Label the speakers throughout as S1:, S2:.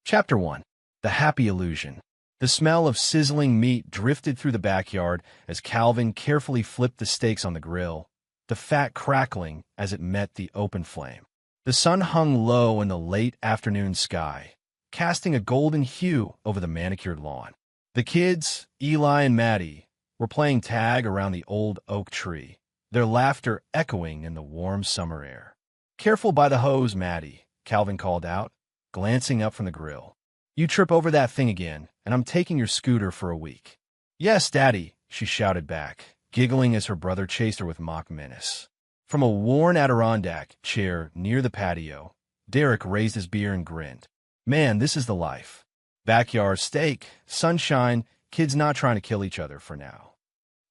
S1: Chapter 1. The Happy Illusion. The smell of sizzling meat drifted through the backyard as Calvin carefully flipped the steaks on the grill, the fat crackling as it met the open flame. The sun hung low in the late afternoon sky, casting a golden hue over the manicured lawn. The kids, Eli and Maddie, were playing tag around the old oak tree, their laughter echoing in the warm summer air. "Careful by the hose, Maddie," Calvin called out, glancing up from the grill. "You trip over that thing again, and I'm taking your scooter for a week." "Yes, Daddy," she shouted back, giggling as her brother chased her with mock menace. From a worn Adirondack chair near the patio, Derek raised his beer and grinned. "Man, this is the life. Backyard steak, sunshine, kids not trying to kill each other for now."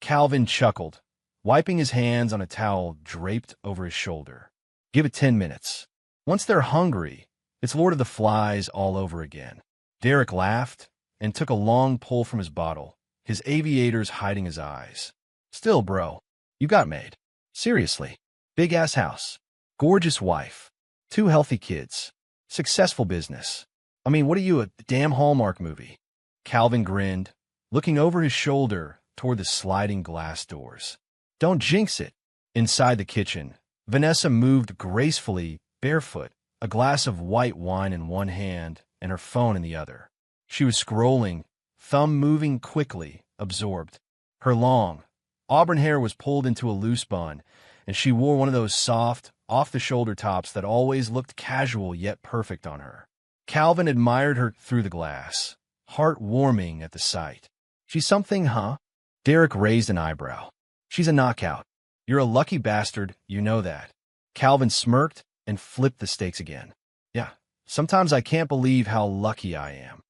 S1: Calvin chuckled, wiping his hands on a towel draped over his shoulder. "Give it 10 minutes. Once they're hungry, it's Lord of the Flies all over again." Derek laughed and took a long pull from his bottle, his aviators hiding his eyes. "Still, bro, you got made. Seriously. Big-ass house, gorgeous wife, 2 healthy kids, successful business. I mean, what are you, a damn Hallmark movie?" Calvin grinned, looking over his shoulder toward the sliding glass doors. "Don't jinx it." Inside the kitchen, Vanessa moved gracefully, barefoot, a glass of white wine in one hand and her phone in the other. She was scrolling, thumb moving quickly, absorbed. Her long, auburn hair was pulled into a loose bun, and she wore one of those soft, off-the-shoulder tops that always looked casual yet perfect on her. Calvin admired her through the glass, heart warming at the sight. "She's something, huh?" Derek raised an eyebrow. "She's a knockout. You're a lucky bastard, you know that." Calvin smirked and flipped the steaks again. "Yeah, sometimes I can't believe how lucky I am."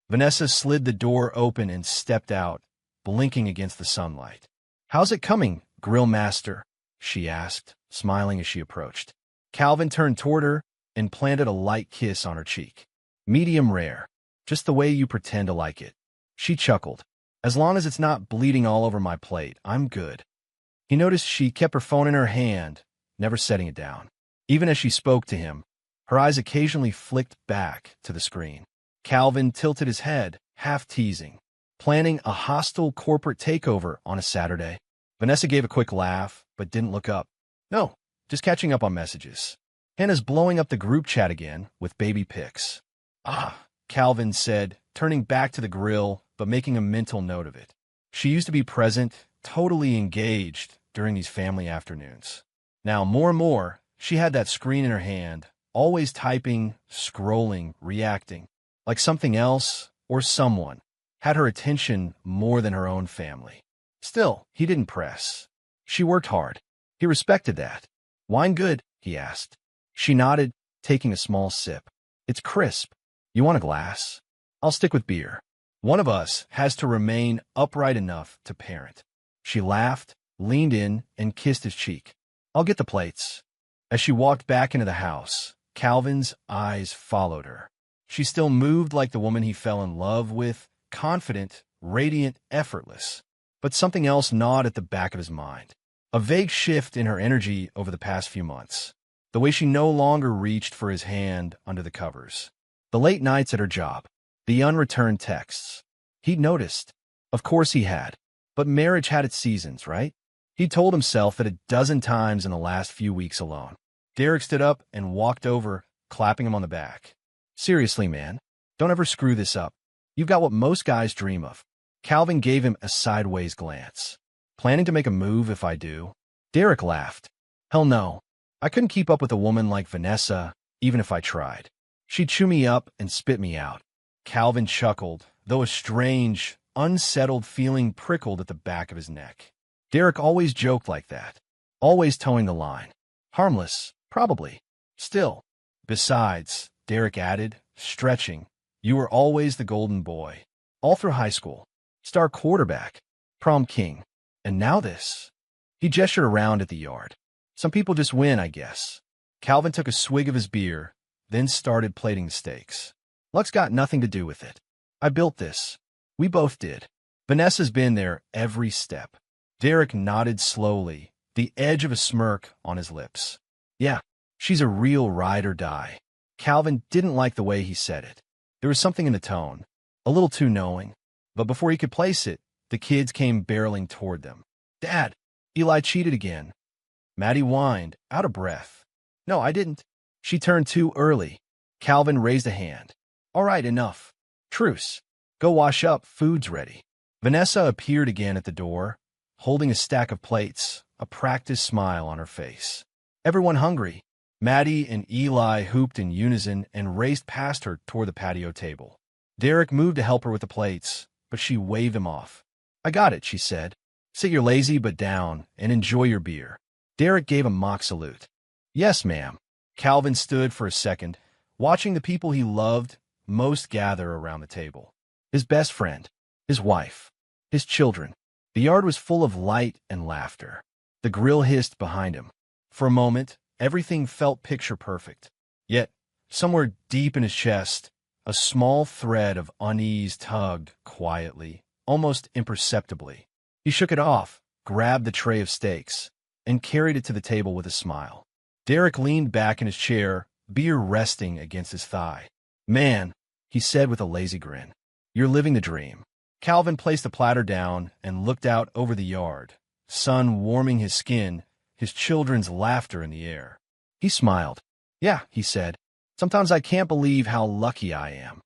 S1: Vanessa slid the door open and stepped out, blinking against the sunlight. "How's it coming, grill master?" she asked, smiling as she approached. Calvin turned toward her and planted a light kiss on her cheek. "Medium rare, just the way you pretend to like it." She chuckled. "As long as it's not bleeding all over my plate, I'm good." He noticed she kept her phone in her hand, never setting it down. Even as she spoke to him, her eyes occasionally flicked back to the screen. Calvin tilted his head, half teasing. "Planning a hostile corporate takeover on a Saturday?" Vanessa gave a quick laugh, but didn't look up. "No, just catching up on messages. Hannah's blowing up the group chat again with baby pics." "Ah," Calvin said, turning back to the grill, but making a mental note of it. She used to be present, totally engaged during these family afternoons. Now, more and more, she had that screen in her hand, always typing, scrolling, reacting, like something else or someone had her attention more than her own family. Still, he didn't press. She worked hard. He respected that. "Wine good?" he asked. She nodded, taking a small sip. "It's crisp. You want a glass?" "I'll stick with beer. One of us has to remain upright enough to parent." She laughed, leaned in, and kissed his cheek. "I'll get the plates." As she walked back into the house, Calvin's eyes followed her. She still moved like the woman he fell in love with, confident, radiant, effortless. But something else gnawed at the back of his mind. A vague shift in her energy over the past few months. The way she no longer reached for his hand under the covers. The late nights at her job. The unreturned texts. He'd noticed. Of course he had. But marriage had its seasons, right? He told himself that a dozen times in the last few weeks alone. Derek stood up and walked over, clapping him on the back. "Seriously, man, don't ever screw this up. You've got what most guys dream of." Calvin gave him a sideways glance. "Planning to make a move if I do?" Derek laughed. "Hell no. I couldn't keep up with a woman like Vanessa, even if I tried. She'd chew me up and spit me out." Calvin chuckled, though a strange, unsettled feeling prickled at the back of his neck. Derek always joked like that, always towing the line. Harmless, probably. Still. "Besides," Derek added, stretching, "you were always the golden boy. All through high school. Star quarterback. Prom king. And now this." He gestured around at the yard. "Some people just win, I guess." Calvin took a swig of his beer, then started plating the steaks. "Luck's got nothing to do with it. I built this. We both did. Vanessa's been there every step." Derek nodded slowly, the edge of a smirk on his lips. "Yeah, she's a real ride or die." Calvin didn't like the way he said it. There was something in the tone, a little too knowing. But before he could place it, the kids came barreling toward them. "Dad, Eli cheated again." Maddie whined, out of breath. "No, I didn't." She turned too early. Calvin raised a hand. "All right, enough. Truce. Go wash up, food's ready." Vanessa appeared again at the door, holding a stack of plates, a practiced smile on her face. "Everyone hungry?" Maddie and Eli hooped in unison and raced past her toward the patio table. Derek moved to help her with the plates, but she waved him off. "I got it," she said. "Sit your lazy butt down and enjoy your beer." Derek gave a mock salute. "Yes, ma'am." Calvin stood for a second, watching the people he loved most gather around the table. His best friend, his wife, his children. The yard was full of light and laughter. The grill hissed behind him. For a moment, everything felt picture-perfect. Yet, somewhere deep in his chest, a small thread of unease tugged quietly, almost imperceptibly. He shook it off, grabbed the tray of steaks, and carried it to the table with a smile. Derek leaned back in his chair, beer resting against his thigh. "Man," he said with a lazy grin, "you're living the dream." Calvin placed the platter down and looked out over the yard, sun warming his skin, his children's laughter in the air. He smiled. "Yeah," he said, "sometimes I can't believe how lucky I am."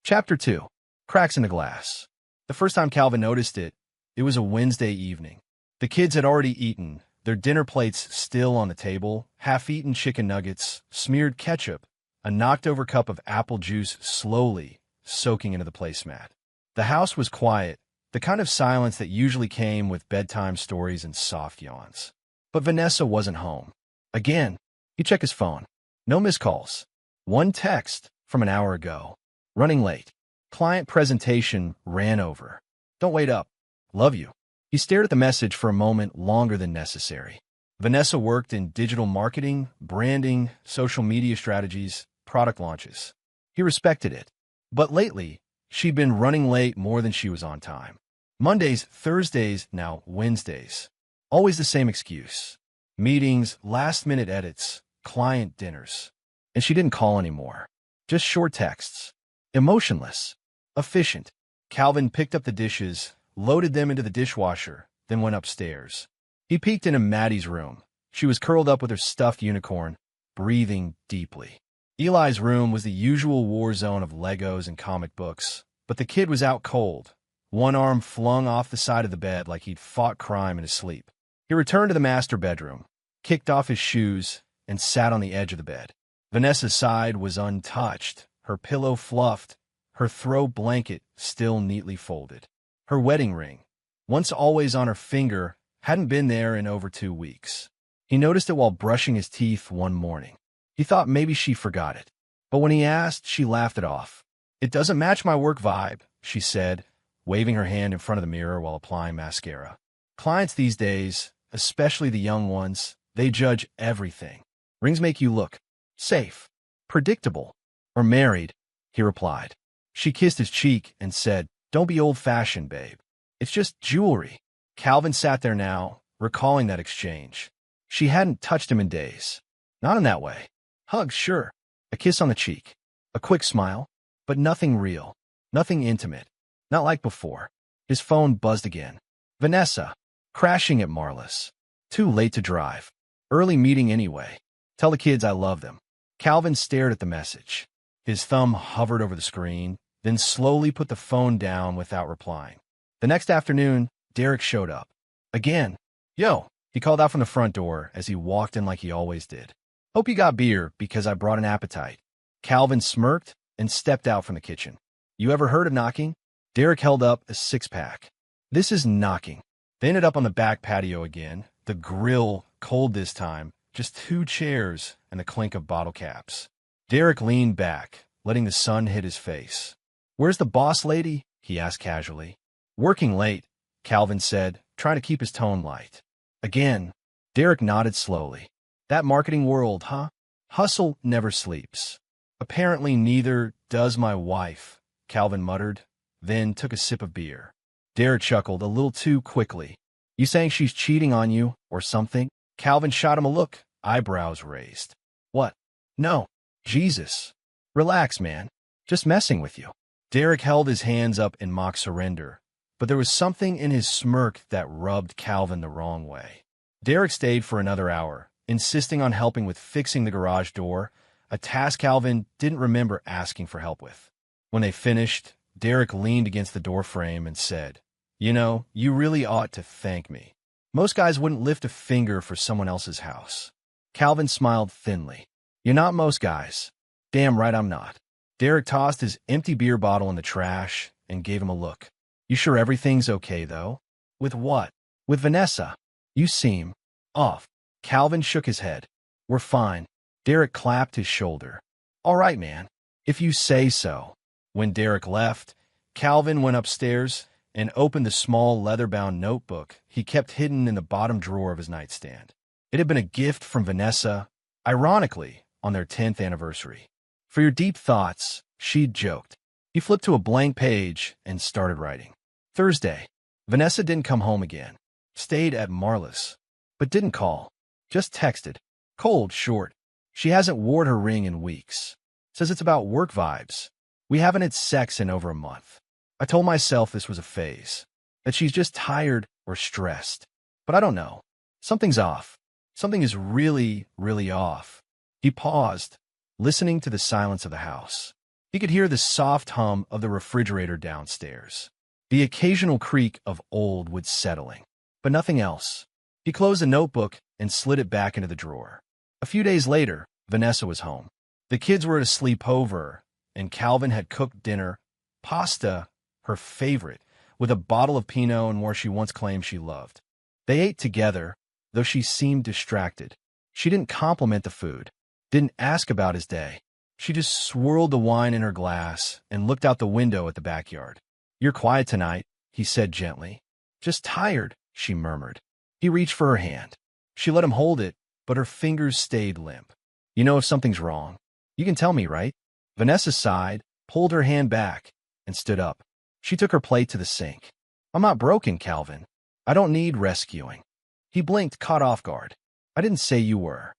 S1: Chapter 2. Cracks in the Glass. The first time Calvin noticed it, it was a Wednesday evening. The kids had already eaten, their dinner plates still on the table, half-eaten chicken nuggets, smeared ketchup, a knocked-over cup of apple juice slowly soaking into the placemat. The house was quiet, the kind of silence that usually came with bedtime stories and soft yawns. But Vanessa wasn't home. Again, he checked his phone. No missed calls. One text from an hour ago. "Running late. Client presentation ran over. Don't wait up. Love you." He stared at the message for a moment longer than necessary. Vanessa worked in digital marketing, branding, social media strategies, product launches. He respected it. But lately, she'd been running late more than she was on time. Mondays, Thursdays, now Wednesdays. Always the same excuse. Meetings, last-minute edits, client dinners. And she didn't call anymore. Just short texts. Emotionless. Efficient. Calvin picked up the dishes, loaded them into the dishwasher, then went upstairs. He peeked into Maddie's room. She was curled up with her stuffed unicorn, breathing deeply. Eli's room was the usual war zone of Legos and comic books, but the kid was out cold, one arm flung off the side of the bed like he'd fought crime in his sleep. He returned to the master bedroom, kicked off his shoes, and sat on the edge of the bed. Vanessa's side was untouched, her pillow fluffed, her throw blanket still neatly folded. Her wedding ring, once always on her finger, hadn't been there in over 2 weeks. He noticed it while brushing his teeth one morning. He thought maybe she forgot it. But when he asked, she laughed it off. "It doesn't match my work vibe," she said, waving her hand in front of the mirror while applying mascara. Clients these days, especially the young ones, they judge everything. "Rings make you look safe, predictable, or married," he replied. She kissed his cheek and said, "Don't be old-fashioned, babe. It's just jewelry." Calvin sat there now, recalling that exchange. She hadn't touched him in days. Not in that way. Hugs, sure. A kiss on the cheek. A quick smile. But nothing real. Nothing intimate. Not like before. His phone buzzed again. Vanessa. Crashing at Marla's. Too late to drive. Early meeting anyway. Tell the kids I love them. Calvin stared at the message. His thumb hovered over the screen, then slowly put the phone down without replying. The next afternoon, Derek showed up. Again. "Yo," he called out from the front door as he walked in like he always did. "Hope you got beer, because I brought an appetite." Calvin smirked and stepped out from the kitchen. "You ever heard of knocking?" Derek held up a six-pack. "This is knocking." They ended up on the back patio again, the grill cold this time, just 2 chairs and the clink of bottle caps. Derek leaned back, letting the sun hit his face. "Where's the boss lady?" he asked casually. "Working late," Calvin said, trying to keep his tone light. Again, Derek nodded slowly. "That marketing world, huh? Hustle never sleeps." "Apparently neither does my wife," Calvin muttered, then took a sip of beer. Derek chuckled a little too quickly. "You saying she's cheating on you, or something?" Calvin shot him a look, eyebrows raised. "What? No. Jesus. Relax, man. Just messing with you. Derek held his hands up in mock surrender, but there was something in his smirk that rubbed Calvin the wrong way. Derek stayed for another hour, insisting on helping with fixing the garage door, a task Calvin didn't remember asking for help with. When they finished, Derek leaned against the doorframe and said, "You know, you really ought to thank me. Most guys wouldn't lift a finger for someone else's house." Calvin smiled thinly. "You're not most guys." "Damn right I'm not." Derek tossed his empty beer bottle in the trash and gave him a look. "You sure everything's okay, though?" "With what?" "With Vanessa. You seem off." Calvin shook his head. "We're fine." Derek clapped his shoulder. "All right, man. If you say so." When Derek left, Calvin went upstairs and opened the small leather-bound notebook he kept hidden in the bottom drawer of his nightstand. It had been a gift from Vanessa, ironically, on their 10th anniversary. "For your deep thoughts," she'd joked. He flipped to a blank page and started writing. Thursday. Vanessa didn't come home again. Stayed at Marla's, but didn't call. Just texted. Cold, short. She hasn't worn her ring in weeks. Says it's about work vibes. We haven't had sex in over a month. I told myself this was a phase, that she's just tired or stressed. But I don't know. Something's off. Something is really, really off. He paused, listening to the silence of the house. He could hear the soft hum of the refrigerator downstairs, the occasional creak of old wood settling, but nothing else. He closed the notebook and slid it back into the drawer. A few days later, Vanessa was home. The kids were at a sleepover, and Calvin had cooked dinner, pasta, her favorite, with a bottle of Pinot and more she once claimed she loved. They ate together, though she seemed distracted. She didn't compliment the food, didn't ask about his day. She just swirled the wine in her glass and looked out the window at the backyard. "You're quiet tonight," he said gently. "Just tired," she murmured. He reached for her hand. She let him hold it, but her fingers stayed limp. "You know if something's wrong. You can tell me, right?" Vanessa sighed, pulled her hand back, and stood up. She took her plate to the sink. "I'm not broken, Calvin. I don't need rescuing." He blinked, caught off guard. "I didn't say you were."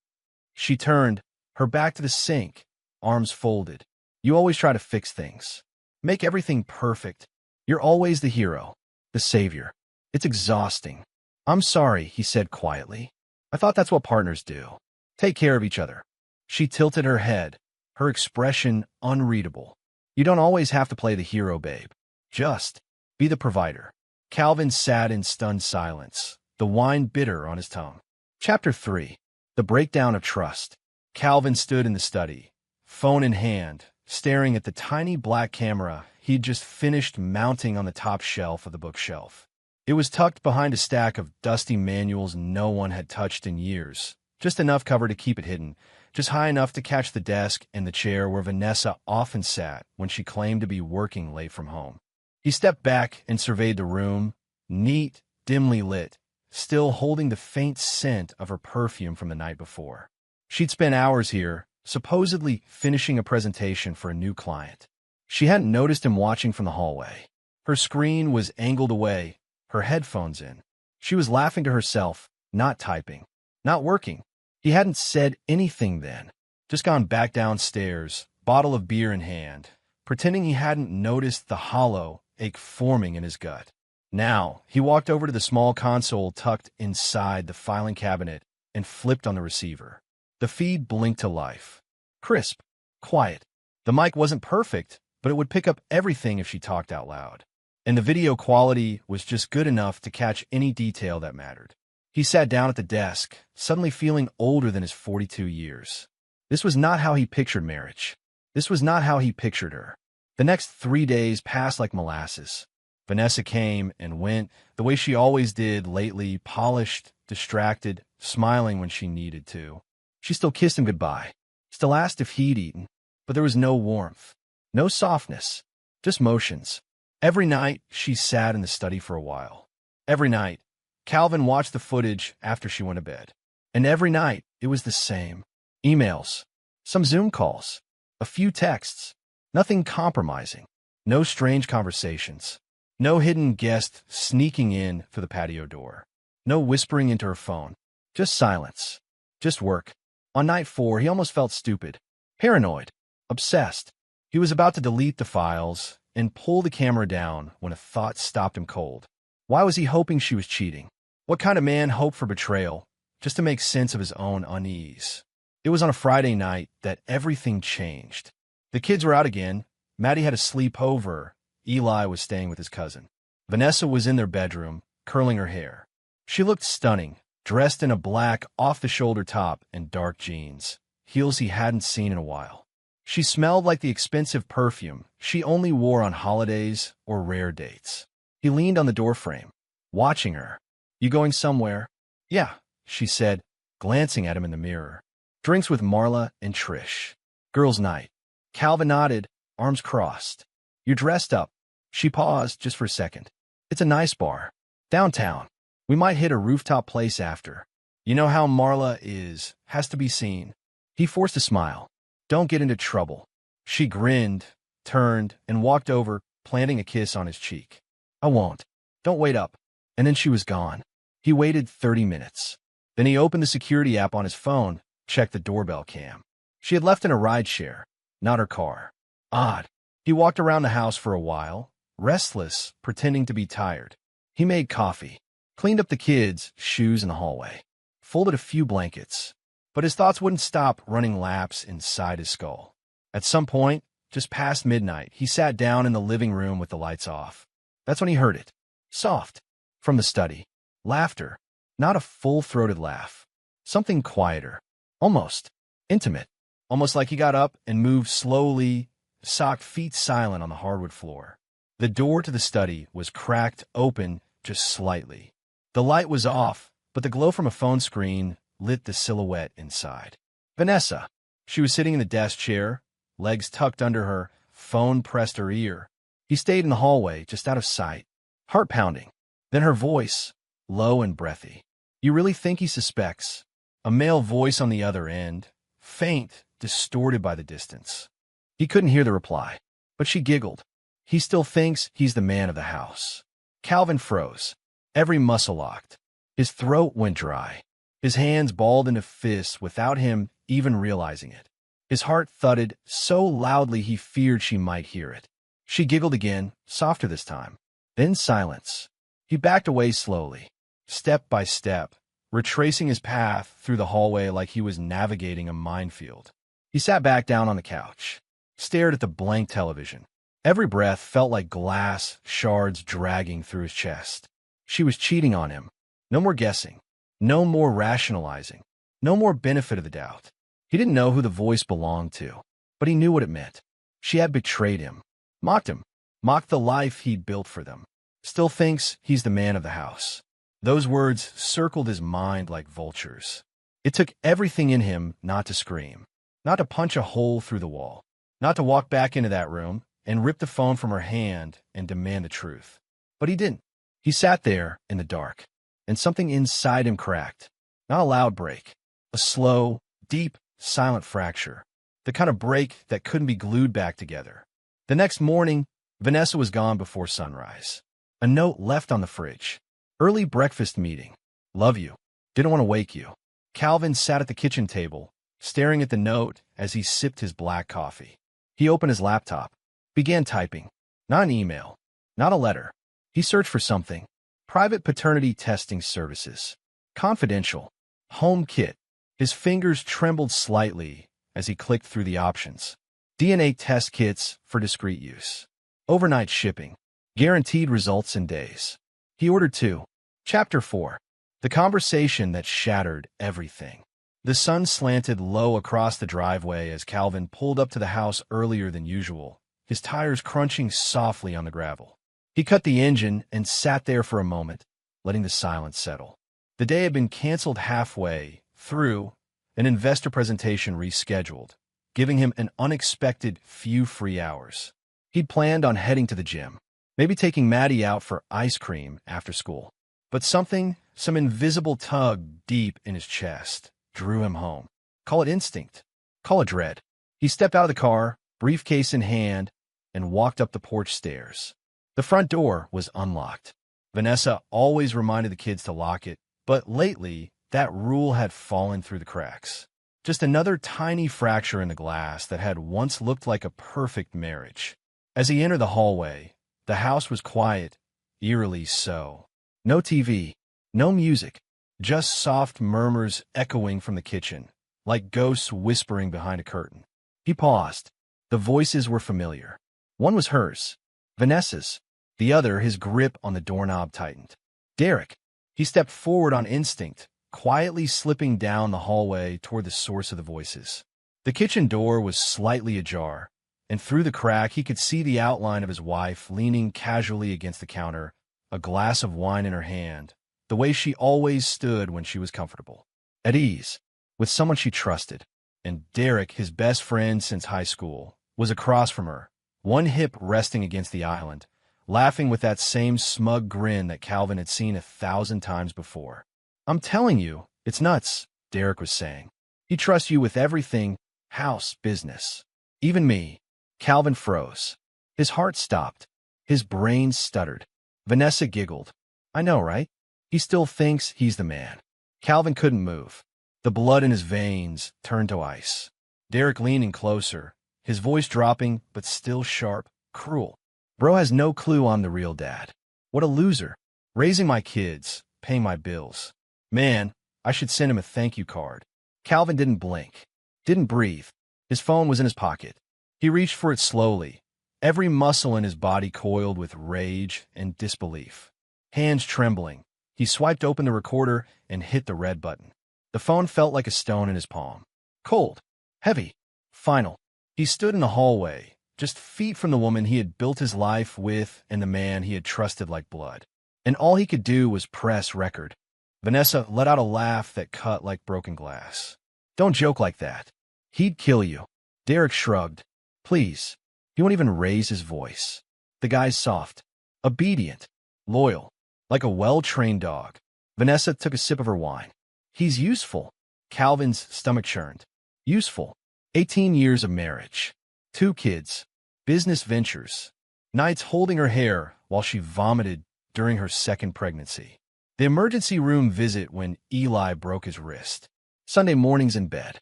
S1: She turned, her back to the sink, arms folded. "You always try to fix things. Make everything perfect. You're always the hero, the savior. It's exhausting." "I'm sorry," he said quietly. "I thought that's what partners do. Take care of each other." She tilted her head, her expression unreadable. "You don't always have to play the hero, babe. Just be the provider." Calvin sat in stunned silence, the wine bitter on his tongue. Chapter 3. The Breakdown of Trust. Calvin stood in the study, phone in hand, staring at the tiny black camera he'd just finished mounting on the top shelf of the bookshelf. It was tucked behind a stack of dusty manuals no one had touched in years, just enough cover to keep it hidden, just high enough to catch the desk and the chair where Vanessa often sat when she claimed to be working late from home. He stepped back and surveyed the room, neat, dimly lit, still holding the faint scent of her perfume from the night before. She'd spent hours here, supposedly finishing a presentation for a new client. She hadn't noticed him watching from the hallway. Her screen was angled away, her headphones in. She was laughing to herself, not typing, not working. He hadn't said anything then, just gone back downstairs, bottle of beer in hand, pretending he hadn't noticed the hollow ache forming in his gut. Now, he walked over to the small console tucked inside the filing cabinet and flipped on the receiver. The feed blinked to life. Crisp, quiet. The mic wasn't perfect, but it would pick up everything if she talked out loud. And the video quality was just good enough to catch any detail that mattered. He sat down at the desk, suddenly feeling older than his 42 years. This was not how he pictured marriage. This was not how he pictured her. The next 3 days passed like molasses. Vanessa came and went, the way she always did lately, polished, distracted, smiling when she needed to. She still kissed him goodbye, still asked if he'd eaten, but there was no warmth, no softness, just motions. Every night, she sat in the study for a while. Every night, Calvin watched the footage after she went to bed. And every night, it was the same. Emails, some Zoom calls, a few texts, nothing compromising, no strange conversations, no hidden guest sneaking in through the patio door, no whispering into her phone, just silence, just work. On night 4, he almost felt stupid, paranoid, obsessed. He He was about to delete the files and pull the camera down when a thought stopped him cold. Why was he hoping she was cheating? What kind of man hoped for betrayal just to make sense of his own unease? It was on a Friday night that everything changed. The kids were out again. Maddie had a sleepover. Eli was staying with his cousin. Vanessa was in their bedroom, curling her hair. She looked stunning, dressed in a black, off-the-shoulder top and dark jeans, heels he hadn't seen in a while. She smelled like the expensive perfume she only wore on holidays or rare dates. He leaned on the doorframe, watching her. "You going somewhere?" "Yeah," she said, glancing at him in the mirror. "Drinks with Marla and Trish. Girls' night." Calvin nodded, arms crossed. "You're dressed up." She paused just for a second. "It's a nice bar. Downtown. We might hit a rooftop place after. You know how Marla is, has to be seen." He forced a smile. "Don't get into trouble." She grinned, turned, and walked over, planting a kiss on his cheek. "I won't. Don't wait up." And then she was gone. He waited 30 minutes. Then he opened the security app on his phone, checked the doorbell cam. She had left in a rideshare, not her car. Odd. He walked around the house for a while, restless, pretending to be tired. He made coffee, cleaned up the kids' shoes in the hallway, folded a few blankets. But his thoughts wouldn't stop running laps inside his skull. At some point, just past midnight, he sat down in the living room with the lights off. That's when he heard it. Soft. From the study. Laughter. Not a full-throated laugh. Something quieter. Almost intimate. Almost like he got up and moved slowly, socked feet silent on the hardwood floor. The door to the study was cracked open just slightly. The light was off, but the glow from a phone screen lit the silhouette inside. Vanessa. She was sitting in the desk chair, legs tucked under her, phone pressed her ear. He stayed in the hallway, just out of sight. Heart pounding. Then her voice, low and breathy. "You really think he suspects?" A male voice on the other end, faint, distorted by the distance. He couldn't hear the reply, but she giggled. "He still thinks he's the man of the house." Calvin froze, every muscle locked. His throat went dry. His hands balled into fists without him even realizing it. His heart thudded so loudly he feared she might hear it. She giggled again, softer this time. Then silence. He backed away slowly, step by step, retracing his path through the hallway like he was navigating a minefield. He sat back down on the couch, stared at the blank television. Every breath felt like glass shards dragging through his chest. She was cheating on him. No more guessing. No more rationalizing. No more benefit of the doubt. He didn't know who the voice belonged to, but he knew what it meant. She had betrayed him, mocked the life he'd built for them. Still thinks he's the man of the house. Those words circled his mind like vultures. It took everything in him not to scream, not to punch a hole through the wall, not to walk back into that room and rip the phone from her hand and demand the truth. But he didn't. He sat there in the dark, and something inside him cracked. Not a loud break, a slow, deep, silent fracture, the kind of break that couldn't be glued back together. The next morning, Vanessa was gone before sunrise. A note left on the fridge. "Early breakfast meeting. Love you. Didn't want to wake you." Calvin sat at the kitchen table, staring at the note as he sipped his black coffee. He opened his laptop, began typing. Not an email, not a letter. He searched for something. Private paternity testing services. Confidential. Home kit. His fingers trembled slightly as he clicked through the options. DNA test kits for discreet use. Overnight shipping. Guaranteed results in days. He ordered 2. Chapter 4. The conversation that shattered everything. The sun slanted low across the driveway as Calvin pulled up to the house earlier than usual, his tires crunching softly on the gravel. He cut the engine and sat there for a moment, letting the silence settle. The day had been canceled halfway through, an investor presentation rescheduled, giving him an unexpected few free hours. He'd planned on heading to the gym, maybe taking Maddie out for ice cream after school. But some invisible tug deep in his chest, drew him home. Call it instinct. Call it dread. He stepped out of the car, briefcase in hand, and walked up the porch stairs. The front door was unlocked. Vanessa always reminded the kids to lock it, but lately, that rule had fallen through the cracks. Just another tiny fracture in the glass that had once looked like a perfect marriage. As he entered the hallway, the house was quiet, eerily so. No TV, no music, just soft murmurs echoing from the kitchen, like ghosts whispering behind a curtain. He paused. The voices were familiar. One was hers, Vanessa's. The other, his grip on the doorknob tightened. Derek. He stepped forward on instinct, quietly slipping down the hallway toward the source of the voices. The kitchen door was slightly ajar, and through the crack he could see the outline of his wife leaning casually against the counter, a glass of wine in her hand, the way she always stood when she was comfortable. At ease, with someone she trusted. And Derek, his best friend since high school, was across from her, one hip resting against the island, laughing with that same smug grin that Calvin had seen 1,000 times before. "I'm telling you, it's nuts," Derek was saying. "He trusts you with everything, house, business. Even me." Calvin froze. His heart stopped. His brain stuttered. Vanessa giggled. "I know, right? He still thinks he's the man." Calvin couldn't move. The blood in his veins turned to ice. Derek leaning closer, his voice dropping, but still sharp, cruel. "Bro has no clue I'm the real dad. What a loser. Raising my kids, paying my bills. Man, I should send him a thank you card." Calvin didn't blink, didn't breathe. His phone was in his pocket. He reached for it slowly, every muscle in his body coiled with rage and disbelief. Hands trembling, he swiped open the recorder and hit the red button. The phone felt like a stone in his palm. Cold, heavy, final. He stood in the hallway, just feet from the woman he had built his life with and the man he had trusted like blood. And all he could do was press record. Vanessa let out a laugh that cut like broken glass. "Don't joke like that. He'd kill you." Derek shrugged. "Please." He won't even raise his voice. The guy's soft, obedient, loyal, like a well-trained dog. Vanessa took a sip of her wine. "He's useful." Calvin's stomach churned. Useful. 18 years of marriage. 2 kids. Business ventures. Nights holding her hair while she vomited during her second pregnancy. The emergency room visit when Eli broke his wrist. Sunday mornings in bed.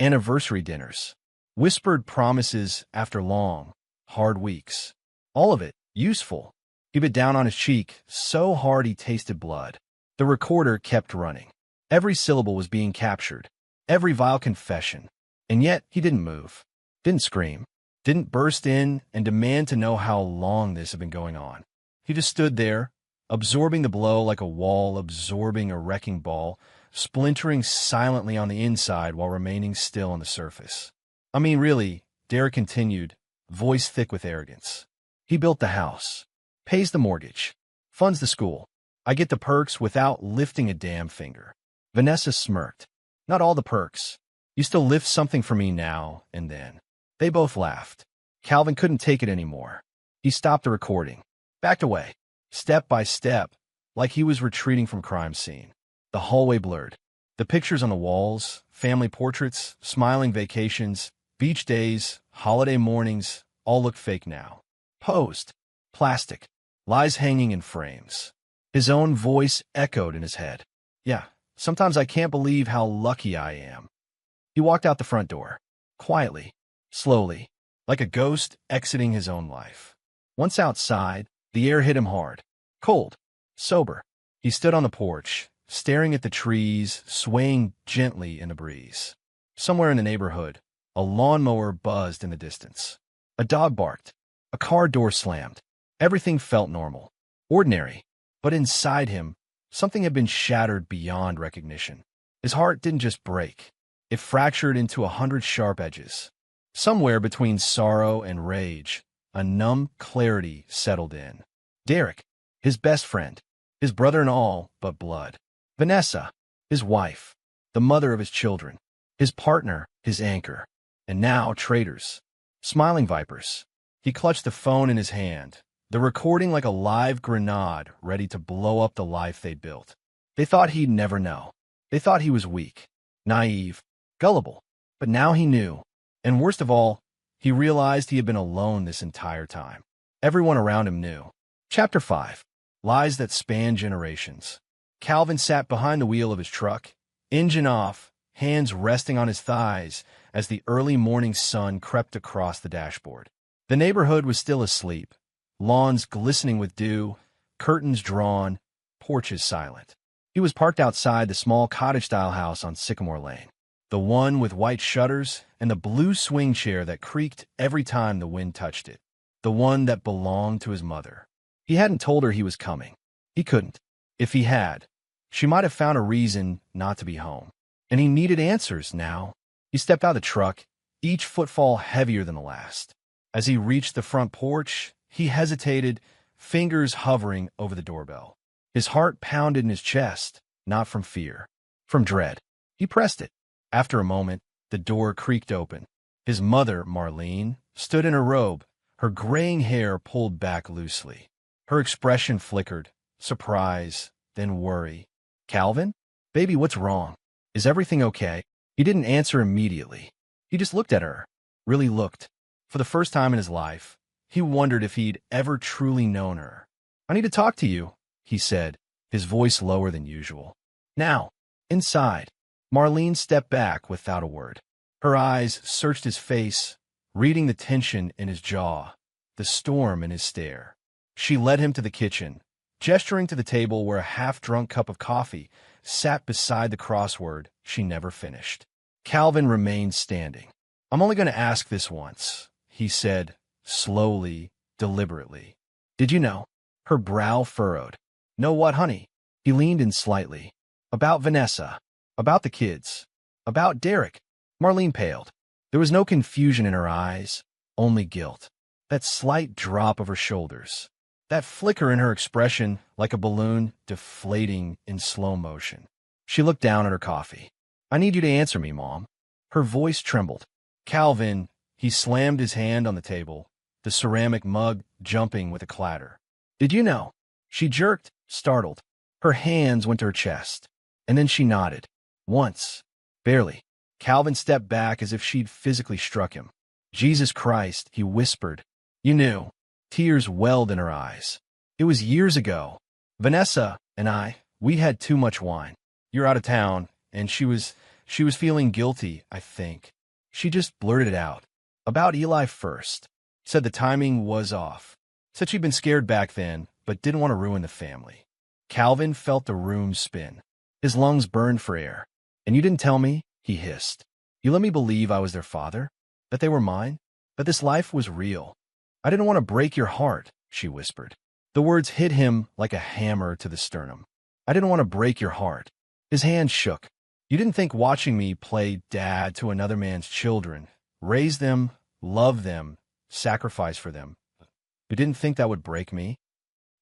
S1: Anniversary dinners. Whispered promises after long, hard weeks. All of it useful. He bit down on his cheek so hard he tasted blood. The recorder kept running. Every syllable was being captured. Every vile confession. And yet he didn't move. Didn't scream. Didn't burst in and demand to know how long this had been going on. He just stood there, absorbing the blow like a wall absorbing a wrecking ball, splintering silently on the inside while remaining still on the surface. "I mean, really," Derek continued, voice thick with arrogance. "He built the house, pays the mortgage, funds the school. I get the perks without lifting a damn finger." Vanessa smirked. "Not all the perks. You still lift something for me now and then." They both laughed. Calvin couldn't take it anymore. He stopped the recording, backed away, step by step, like he was retreating from crime scene. The hallway blurred. The pictures on the walls, family portraits, smiling vacations, beach days, holiday mornings, all looked fake now. Posed, plastic, lies hanging in frames. His own voice echoed in his head. "Yeah, sometimes I can't believe how lucky I am." He walked out the front door, quietly, slowly, like a ghost exiting his own life. Once outside, the air hit him hard, cold, sober. He stood on the porch, staring at the trees swaying gently in the breeze. Somewhere in the neighborhood, a lawnmower buzzed in the distance. A dog barked. A car door slammed. Everything felt normal, ordinary. But inside him, something had been shattered beyond recognition. His heart didn't just break. It fractured into 100 sharp edges. Somewhere between sorrow and rage, a numb clarity settled in. Derek, his best friend, his brother in all but blood. Vanessa, his wife, the mother of his children, his partner, his anchor. And now traitors, smiling vipers. He clutched the phone in his hand, the recording like a live grenade ready to blow up the life they'd built. They thought he'd never know. They thought he was weak, naive, gullible. But now he knew. And worst of all, he realized he had been alone this entire time. Everyone around him knew. Chapter 5. Lies that span generations. Calvin sat behind the wheel of his truck, engine off, hands resting on his thighs as the early morning sun crept across the dashboard. The neighborhood was still asleep, lawns glistening with dew, curtains drawn, porches silent. He was parked outside the small cottage-style house on Sycamore Lane, the one with white shutters and the blue swing chair that creaked every time the wind touched it, the one that belonged to his mother. He hadn't told her he was coming. He couldn't. If he had, she might have found a reason not to be home. And he needed answers now. He stepped out of the truck, each footfall heavier than the last. As he reached the front porch, he hesitated, fingers hovering over the doorbell. His heart pounded in his chest, not from fear, from dread. He pressed it. After a moment, the door creaked open. His mother, Marlene, stood in her robe, her graying hair pulled back loosely. Her expression flickered, surprise, then worry. "Calvin? Baby, what's wrong? Is everything okay?" He didn't answer immediately. He just looked at her, really looked. For the first time in his life, he wondered if he'd ever truly known her. "I need to talk to you," he said, his voice lower than usual. "Now." Inside, Marlene stepped back without a word. Her eyes searched his face, reading the tension in his jaw, the storm in his stare. She led him to the kitchen, gesturing to the table where a half-drunk cup of coffee sat beside the crossword she never finished. Calvin remained standing. "I'm only going to ask this once," he said, slowly, deliberately. "Did you know?" Her brow furrowed. "Know what, honey?" He leaned in slightly. "About Vanessa. About the kids. About Derek." Marlene paled. There was no confusion in her eyes, only guilt. That slight drop of her shoulders. That flicker in her expression like a balloon deflating in slow motion. She looked down at her coffee. "I need you to answer me, Mom." Her voice trembled. "Calvin," he slammed his hand on the table, the ceramic mug jumping with a clatter. "Did you know?" She jerked, startled. Her hands went to her chest, and then she nodded. Once. Barely. Calvin stepped back as if she'd physically struck him. "Jesus Christ," he whispered. "You knew." Tears welled in her eyes. "It was years ago. Vanessa and we had too much wine. You're out of town, and she was feeling guilty, I think. She just blurted it out. About Eli first. Said the timing was off. Said she'd been scared back then, but didn't want to ruin the family." Calvin felt the room spin. His lungs burned for air. "And you didn't tell me?" he hissed. "You let me believe I was their father? That they were mine? That this life was real? I didn't want to break your heart," she whispered. The words hit him like a hammer to the sternum. "I didn't want to break your heart." His hand shook. "You didn't think watching me play dad to another man's children, raise them, love them, sacrifice for them, you didn't think that would break me?"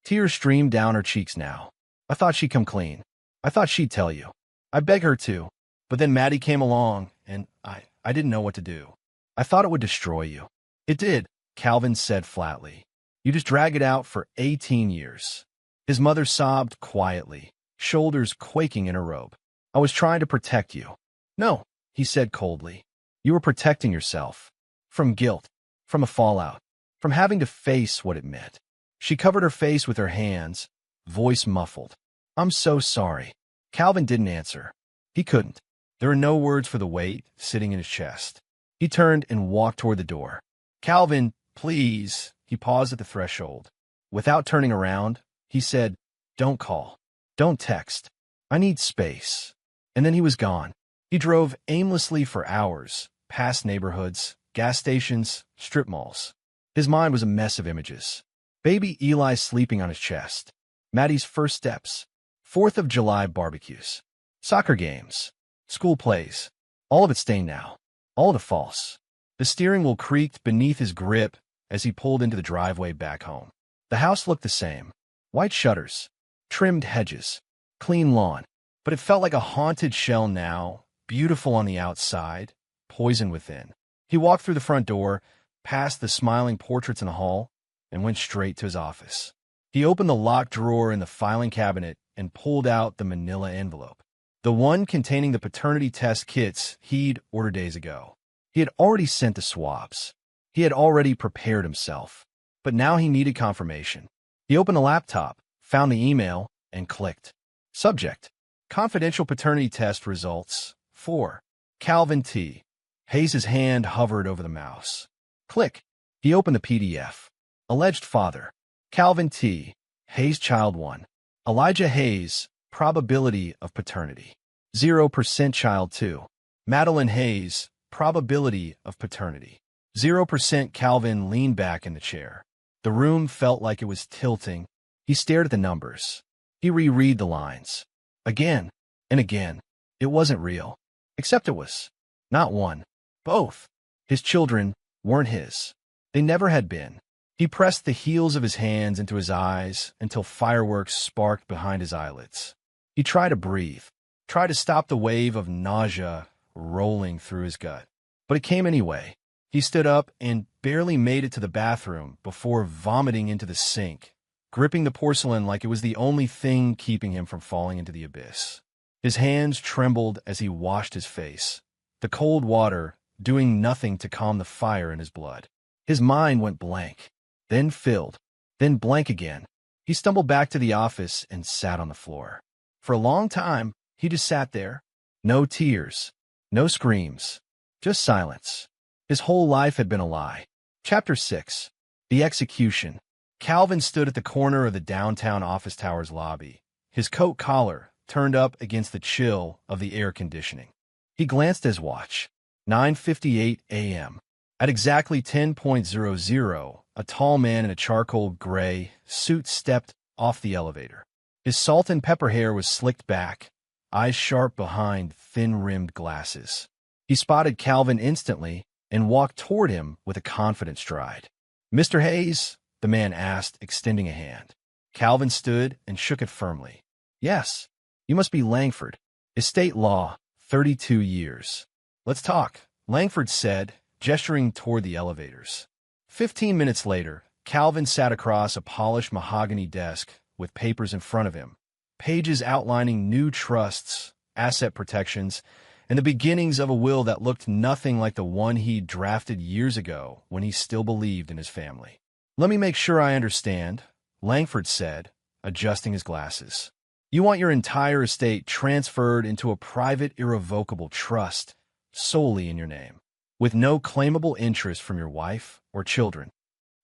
S1: Tears streamed down her cheeks now. "I thought she'd come clean. I thought she'd tell you. I beg her to. But then Maddie came along, and I didn't know what to do. I thought it would destroy you." "It did," Calvin said flatly. "You just drag it out for 18 years. His mother sobbed quietly, shoulders quaking in her robe. "I was trying to protect you." "No," he said coldly. "You were protecting yourself. From guilt, from a fallout, from having to face what it meant." She covered her face with her hands, voice muffled. "I'm so sorry." Calvin didn't answer. He couldn't. There were no words for the weight sitting in his chest. He turned and walked toward the door. "Calvin, please." He paused at the threshold. Without turning around, he said, "Don't call. Don't text. I need space." And then he was gone. He drove aimlessly for hours, past neighborhoods, gas stations, strip malls. His mind was a mess of images. Baby Eli sleeping on his chest. Maddie's first steps. 4th of July barbecues. Soccer games. School plays. All of it stained now. All of it false. The steering wheel creaked beneath his grip as he pulled into the driveway back home. The house looked the same. White shutters. Trimmed hedges. Clean lawn. But it felt like a haunted shell now, beautiful on the outside, poison within. He walked through the front door, past the smiling portraits in the hall, and went straight to his office. He opened the locked drawer in the filing cabinet and pulled out the manila envelope, the one containing the paternity test kits he'd ordered days ago. He had already sent the swabs. He had already prepared himself. But now he needed confirmation. He opened the laptop, found the email, and clicked. Subject: Confidential paternity test results. 4. Calvin T. Hayes' hand hovered over the mouse. Click. He opened the PDF. Alleged father. Calvin T. Hayes, child 1. Elijah Hayes, probability of paternity. 0% child 2. Madeline Hayes, probability of paternity. 0%. Calvin leaned back in the chair. The room felt like it was tilting. He stared at the numbers. He reread the lines. Again and again. It wasn't real. Except it was. Not one. Both. His children weren't his. They never had been. He pressed the heels of his hands into his eyes until fireworks sparked behind his eyelids. He tried to breathe, tried to stop the wave of nausea rolling through his gut. But it came anyway. He stood up and barely made it to the bathroom before vomiting into the sink, gripping the porcelain like it was the only thing keeping him from falling into the abyss. His hands trembled as he washed his face, the cold water doing nothing to calm the fire in his blood. His mind went blank, then filled, then blank again. He stumbled back to the office and sat on the floor. For a long time, he just sat there. No tears, no screams, just silence. His whole life had been a lie. Chapter 6. The Execution. Calvin stood at the corner of the downtown office tower's lobby, his coat collar turned up against the chill of the air conditioning. He glanced at his watch. 9:58 a.m. At exactly 10:00, a tall man in a charcoal gray suit stepped off the elevator. His salt and pepper hair was slicked back, eyes sharp behind thin-rimmed glasses. He spotted Calvin instantly and walked toward him with a confident stride. "Mr. Hayes?" the man asked, extending a hand. Calvin stood and shook it firmly. "Yes, you must be Langford. Estate law, 32 years. Let's talk," Langford said, gesturing toward the elevators. 15 minutes later, Calvin sat across a polished mahogany desk with papers in front of him, pages outlining new trusts, asset protections, and the beginnings of a will that looked nothing like the one he'd drafted years ago when he still believed in his family. "Let me make sure I understand," Langford said, adjusting his glasses. "You want your entire estate transferred into a private irrevocable trust solely in your name, with no claimable interest from your wife or children?"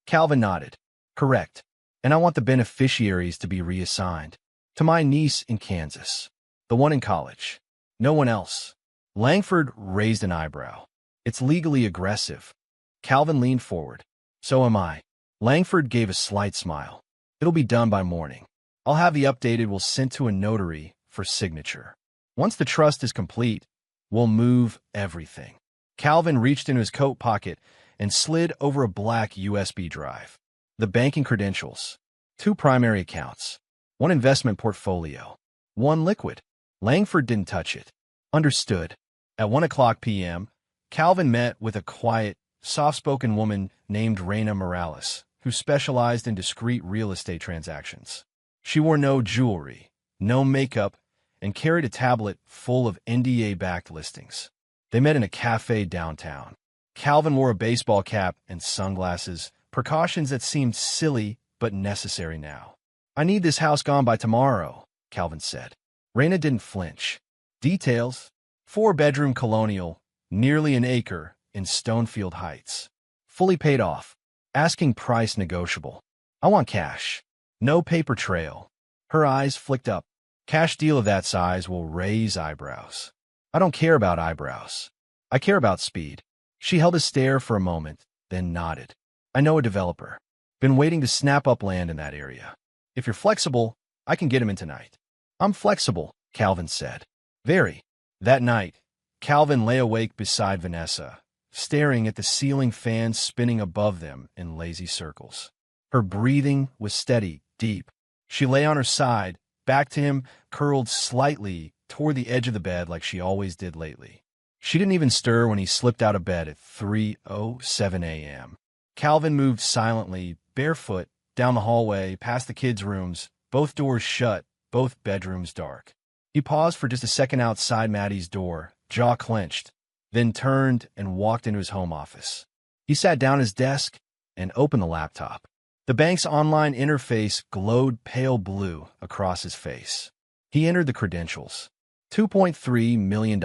S1: Calvin nodded. "Correct. And I want the beneficiaries to be reassigned to my niece in Kansas, the one in college. No one else." Langford raised an eyebrow. "It's legally aggressive." Calvin leaned forward. "So am I." Langford gave a slight smile. "It'll be done by morning. I'll have the updated will sent to a notary for signature. Once the trust is complete, we'll move everything." Calvin reached into his coat pocket and slid over a black USB drive. The banking credentials. 2 primary accounts. 1 investment portfolio. 1 liquid. Langford didn't touch it. "Understood." At 1:00 p.m., Calvin met with a quiet, soft-spoken woman named Reina Morales, who specialized in discreet real estate transactions. She wore no jewelry, no makeup, and carried a tablet full of NDA-backed listings. They met in a cafe downtown. Calvin wore a baseball cap and sunglasses, precautions that seemed silly but necessary now. "I need this house gone by tomorrow," Calvin said. Reina didn't flinch. "Details: 4-bedroom colonial, nearly an acre, in Stonefield Heights. Fully paid off. Asking price negotiable. I want cash. No paper trail." Her eyes flicked up. "Cash deal of that size will raise eyebrows." "I don't care about eyebrows. I care about speed." She held a stare for a moment, then nodded. "I know a developer. Been waiting to snap up land in that area. If you're flexible, I can get him in tonight." "I'm flexible," Calvin said. "Very." That night, Calvin lay awake beside Vanessa, staring at the ceiling fan spinning above them in lazy circles. Her breathing was steady, deep. She lay on her side, back to him, curled slightly toward the edge of the bed like she always did lately. She didn't even stir when he slipped out of bed at 3:07 a.m. Calvin moved silently, barefoot, down the hallway, past the kids' rooms, both doors shut, both bedrooms dark. He paused for just a second outside Maddie's door, jaw clenched, then turned and walked into his home office. He sat down at his desk and opened the laptop. The bank's online interface glowed pale blue across his face. He entered the credentials. $2.3 million.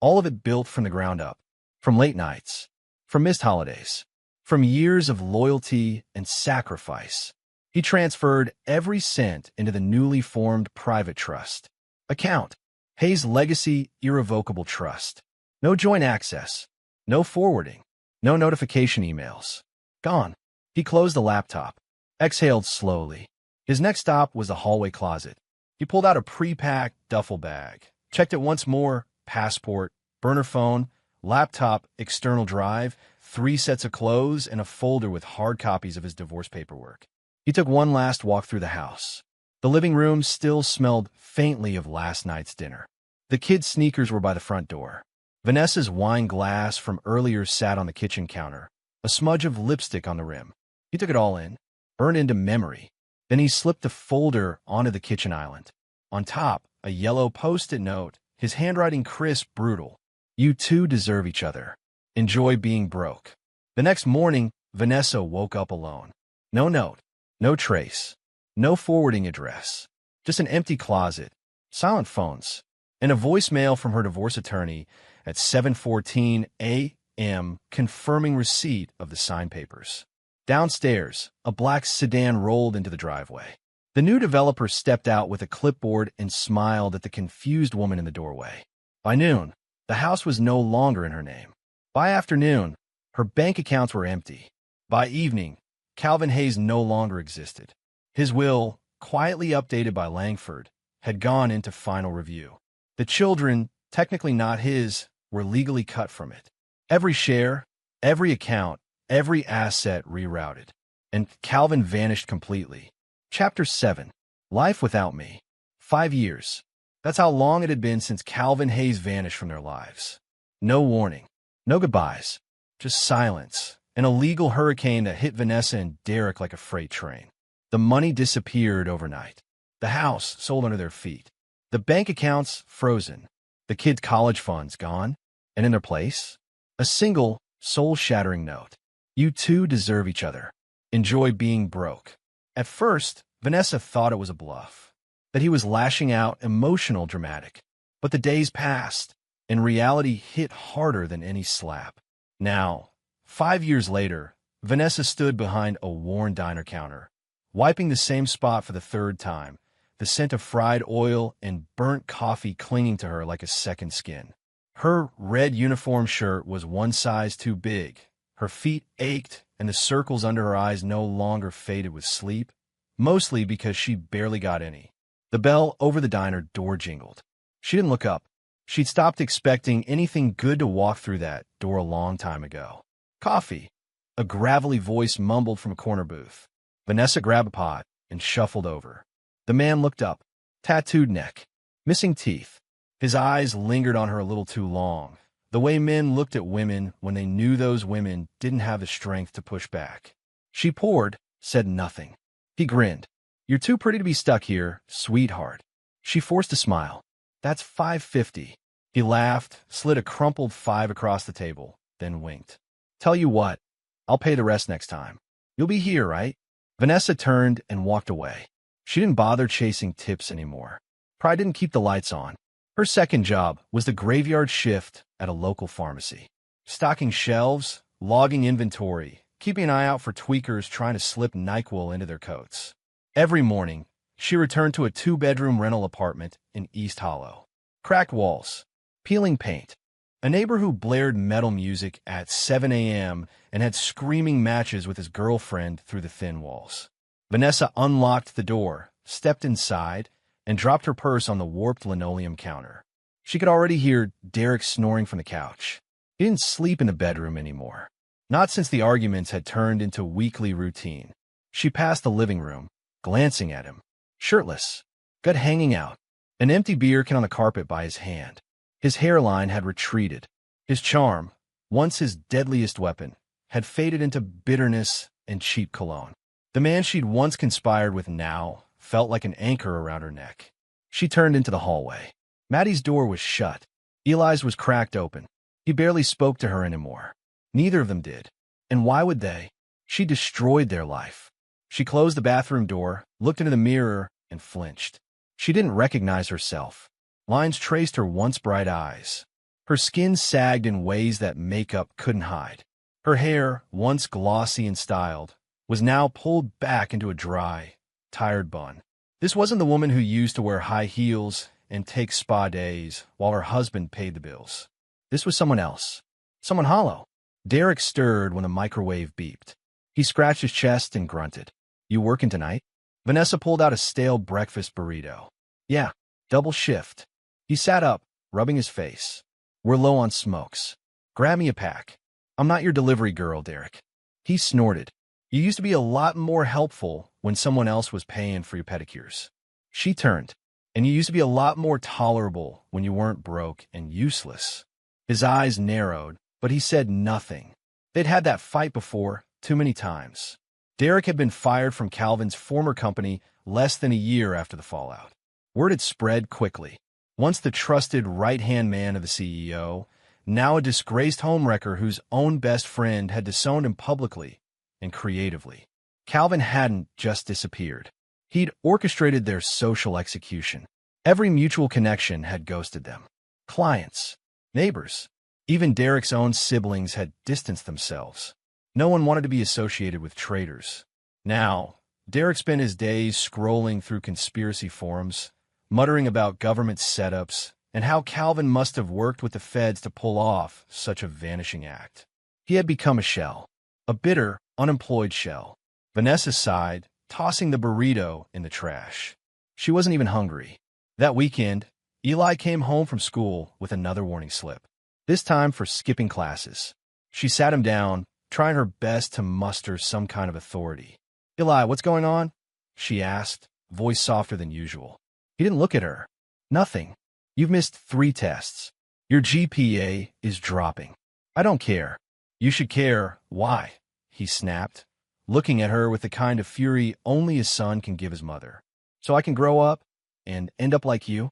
S1: All of it built from the ground up, from late nights, from missed holidays, from years of loyalty and sacrifice. He transferred every cent into the newly formed private trust account. Hayes' Legacy Irrevocable Trust. No joint access, no forwarding, no notification emails. Gone. He closed the laptop, exhaled slowly. His next stop was the hallway closet. He pulled out a pre-packed duffel bag, checked it once more, passport, burner phone, laptop, external drive, 3 sets of clothes, and a folder with hard copies of his divorce paperwork. He took one last walk through the house. The living room still smelled faintly of last night's dinner. The kids' sneakers were by the front door. Vanessa's wine glass from earlier sat on the kitchen counter, a smudge of lipstick on the rim. He took it all in, burned into memory. Then he slipped the folder onto the kitchen island. On top, a yellow Post-it note, his handwriting crisp, brutal. You two deserve each other. Enjoy being broke. The next morning, Vanessa woke up alone. No note, no trace, no forwarding address, just an empty closet, silent phones, and a voicemail from her divorce attorney at 7:14 a.m. confirming receipt of the signed papers. Downstairs, a black sedan rolled into the driveway. The new developer stepped out with a clipboard and smiled at the confused woman in the doorway. By noon, the house was no longer in her name. By afternoon, her bank accounts were empty. By evening, Calvin Hayes no longer existed. His will, quietly updated by Langford, had gone into final review. The children, technically not his, were legally cut from it. Every share, every account, every asset rerouted. And Calvin vanished completely. Chapter 7. Life Without Me. 5 years. That's how long it had been since Calvin Hayes vanished from their lives. No warning. No goodbyes. Just silence. And a legal hurricane that hit Vanessa and Derek like a freight train. The money disappeared overnight. The house sold under their feet. The bank accounts frozen. The kids' college funds gone. And in their place, a single, soul-shattering note. You two deserve each other. Enjoy being broke. At first, Vanessa thought it was a bluff, that he was lashing out, emotional, dramatic. But the days passed, and reality hit harder than any slap. Now, 5 years later, Vanessa stood behind a worn diner counter, wiping the same spot for the 3rd time, the scent of fried oil and burnt coffee clinging to her like a second skin. Her red uniform shirt was one size too big. Her feet ached, and the circles under her eyes no longer faded with sleep, mostly because she barely got any. The bell over the diner door jingled. She didn't look up. She'd stopped expecting anything good to walk through that door a long time ago. Coffee. A gravelly voice mumbled from a corner booth. Vanessa grabbed a pot and shuffled over. The man looked up. Tattooed neck. Missing teeth. His eyes lingered on her a little too long, the way men looked at women when they knew those women didn't have the strength to push back. She poured, said nothing. He grinned. You're too pretty to be stuck here, sweetheart. She forced a smile. That's $5.50. He laughed, slid a crumpled 5 across the table, then winked. Tell you what, I'll pay the rest next time. You'll be here, right? Vanessa turned and walked away. She didn't bother chasing tips anymore. Pride didn't keep the lights on. Her second job was the graveyard shift at a local pharmacy. Stocking shelves, logging inventory, keeping an eye out for tweakers trying to slip NyQuil into their coats. Every morning, she returned to a 2-bedroom rental apartment in East Hollow. Cracked walls, peeling paint, a neighbor who blared metal music at 7 a.m. and had screaming matches with his girlfriend through the thin walls. Vanessa unlocked the door, stepped inside, and dropped her purse on the warped linoleum counter. She could already hear Derek snoring from the couch. He didn't sleep in the bedroom anymore. Not since the arguments had turned into weekly routine. She passed the living room, glancing at him. Shirtless, gut hanging out, an empty beer can on the carpet by his hand. His hairline had retreated. His charm, once his deadliest weapon, had faded into bitterness and cheap cologne. The man she'd once conspired with now felt like an anchor around her neck. She turned into the hallway. Maddie's door was shut. Eli's was cracked open. He barely spoke to her anymore. Neither of them did. And why would they? She destroyed their life. She closed the bathroom door, looked into the mirror, and flinched. She didn't recognize herself. Lines traced her once bright eyes. Her skin sagged in ways that makeup couldn't hide. Her hair, once glossy and styled, was now pulled back into a dry, tired bun. This wasn't the woman who used to wear high heels and take spa days while her husband paid the bills. This was someone else. Someone hollow. Derek stirred when the microwave beeped. He scratched his chest and grunted. "You working tonight?" Vanessa pulled out a stale breakfast burrito. "Yeah, double shift." He sat up, rubbing his face. "We're low on smokes. Grab me a pack." "I'm not your delivery girl, Derek." He snorted. "You used to be a lot more helpful when someone else was paying for your pedicures." She turned. "And you used to be a lot more tolerable when you weren't broke and useless." His eyes narrowed, but he said nothing. They'd had that fight before, too many times. Derek had been fired from Calvin's former company less than a year after the fallout. Word had spread quickly. Once the trusted right-hand man of the CEO, now a disgraced homewrecker whose own best friend had disowned him publicly and creatively. Calvin hadn't just disappeared. He'd orchestrated their social execution. Every mutual connection had ghosted them. Clients, neighbors, even Derek's own siblings had distanced themselves. No one wanted to be associated with traitors. Now, Derek spent his days scrolling through conspiracy forums, muttering about government setups and how Calvin must have worked with the feds to pull off such a vanishing act. He had become a shell, a bitter, unemployed shell. Vanessa sighed, tossing the burrito in the trash. She wasn't even hungry. That weekend, Eli came home from school with another warning slip, this time for skipping classes. She sat him down, trying her best to muster some kind of authority. "Eli, what's going on?" she asked, voice softer than usual. He didn't look at her. "Nothing. You've missed 3 tests. Your GPA is dropping." "I don't care." "You should care. Why?" he snapped, looking at her with the kind of fury only a son can give his mother. "So I can grow up and end up like you?"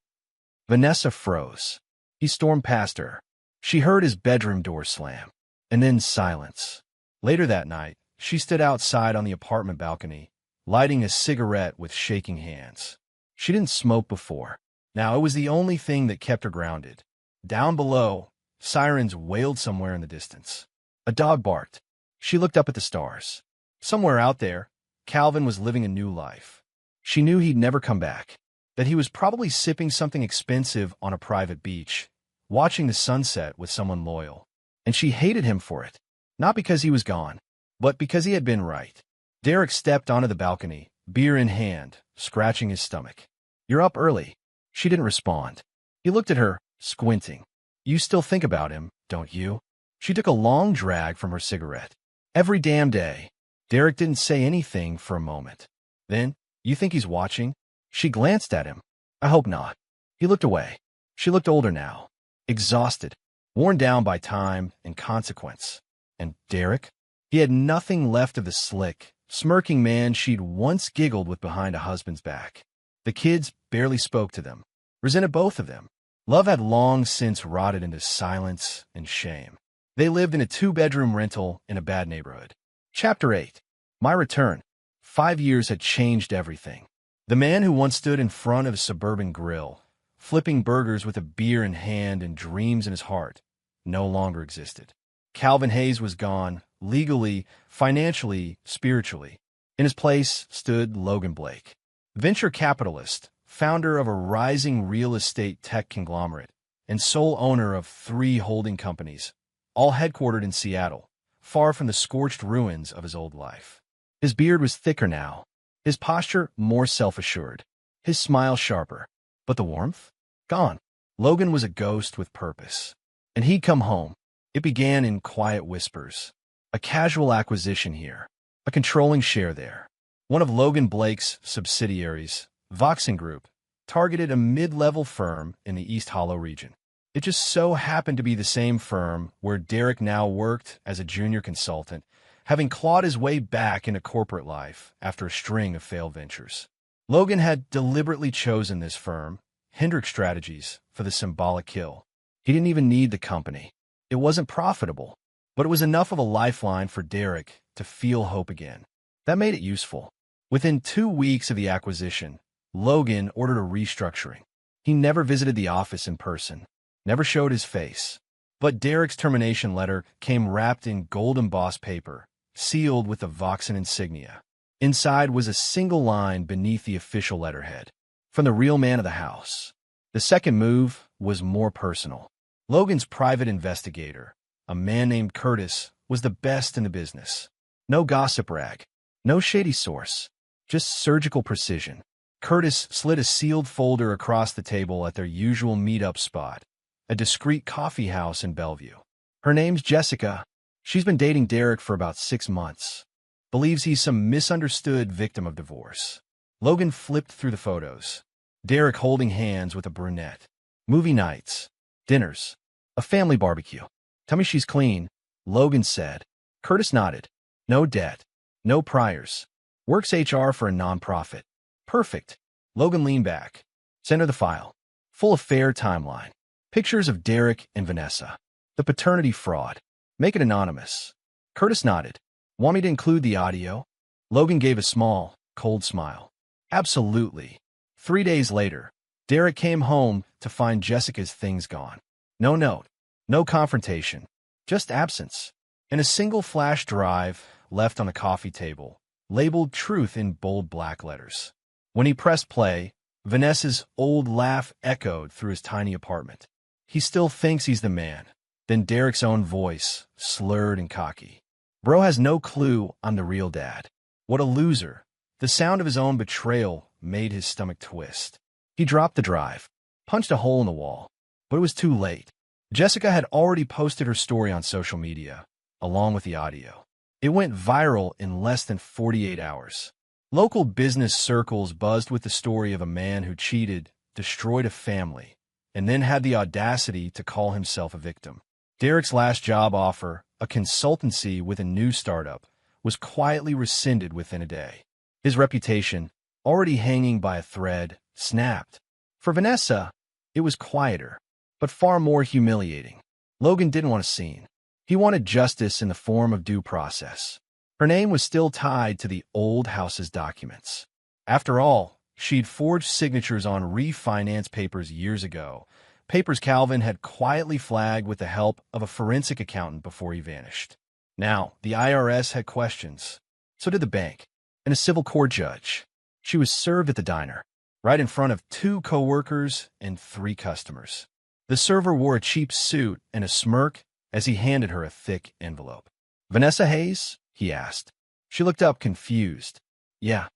S1: Vanessa froze. He stormed past her. She heard his bedroom door slam, and then silence. Later that night, she stood outside on the apartment balcony, lighting a cigarette with shaking hands. She didn't smoke before. Now it was the only thing that kept her grounded. Down below, sirens wailed somewhere in the distance. A dog barked. She looked up at the stars. Somewhere out there, Calvin was living a new life. She knew he'd never come back, that he was probably sipping something expensive on a private beach, watching the sunset with someone loyal. And she hated him for it, not because he was gone, but because he had been right. Derek stepped onto the balcony, beer in hand, scratching his stomach. "You're up early." She didn't respond. He looked at her, squinting. "You still think about him, don't you?" She took a long drag from her cigarette. "Every damn day." Derek didn't say anything for a moment. Then, "You think he's watching?" She glanced at him. "I hope not." He looked away. She looked older now, exhausted, worn down by time and consequence. And Derek? He had nothing left of the slick, smirking man she'd once giggled with behind a husband's back. The kids barely spoke to them, resented both of them. Love had long since rotted into silence and shame. They lived in a 2-bedroom rental in a bad neighborhood. Chapter 8. My return. 5 years had changed everything. The man who once stood in front of a suburban grill, flipping burgers with a beer in hand and dreams in his heart, no longer existed. Calvin Hayes was gone, legally, financially, spiritually. In his place stood Logan Blake, venture capitalist, founder of a rising real estate tech conglomerate, and sole owner of 3 holding companies, all headquartered in Seattle, far from the scorched ruins of his old life. His beard was thicker now, his posture more self-assured, his smile sharper. But the warmth? Gone. Logan was a ghost with purpose. And he'd come home. It began in quiet whispers. A casual acquisition here, a controlling share there. One of Logan Blake's subsidiaries, Voxen Group, targeted a mid-level firm in the East Hollow region. It just so happened to be the same firm where Derek now worked as a junior consultant, having clawed his way back into corporate life after a string of failed ventures. Logan had deliberately chosen this firm, Hendrick Strategies, for the symbolic kill. He didn't even need the company. It wasn't profitable, but it was enough of a lifeline for Derek to feel hope again. That made it useful. Within 2 weeks of the acquisition, Logan ordered a restructuring. He never visited the office in person, never showed his face. But Derek's termination letter came wrapped in gold embossed paper, sealed with the Voxen insignia. Inside was a single line beneath the official letterhead. From the real man of the house. The second move was more personal. Logan's private investigator, a man named Curtis, was the best in the business. No gossip rag, no shady source, just surgical precision. Curtis slid a sealed folder across the table at their usual meet-up spot, a discreet coffee house in Bellevue. Her name's Jessica. She's been dating Derek for about 6 months. Believes he's some misunderstood victim of divorce. Logan flipped through the photos. Derek holding hands with a brunette. Movie nights. Dinners. A family barbecue. Tell me she's clean, Logan said. Curtis nodded. No debt. No priors. Works HR for a nonprofit. Perfect. Logan leaned back. Send her the file. Full affair timeline. Pictures of Derek and Vanessa. The paternity fraud. Make it anonymous. Curtis nodded. Want me to include the audio? Logan gave a small, cold smile. Absolutely. 3 days later, Derek came home to find Jessica's things gone. No note. No confrontation. Just absence. And a single flash drive left on the coffee table, labeled Truth in bold black letters. When he pressed play, Vanessa's old laugh echoed through his tiny apartment. He still thinks he's the man. Then Derek's own voice, slurred and cocky. Bro has no clue I'm the real dad. What a loser. The sound of his own betrayal made his stomach twist. He dropped the drive, punched a hole in the wall, but it was too late. Jessica had already posted her story on social media, along with the audio. It went viral in less than 48 hours. Local business circles buzzed with the story of a man who cheated, destroyed a family, and then had the audacity to call himself a victim. Derek's last job offer, a consultancy with a new startup, was quietly rescinded within a day. His reputation, already hanging by a thread, snapped. For Vanessa, it was quieter, but far more humiliating. Logan didn't want a scene. He wanted justice in the form of due process. Her name was still tied to the old house's documents. After all, she'd forged signatures on refinance papers years ago, papers Calvin had quietly flagged with the help of a forensic accountant before he vanished. Now, the IRS had questions. So did the bank, and a civil court judge. She was served at the diner, right in front of 2 coworkers and 3 customers. The server wore a cheap suit and a smirk as he handed her a thick envelope. Vanessa Hayes? He asked. She looked up confused. Yeah,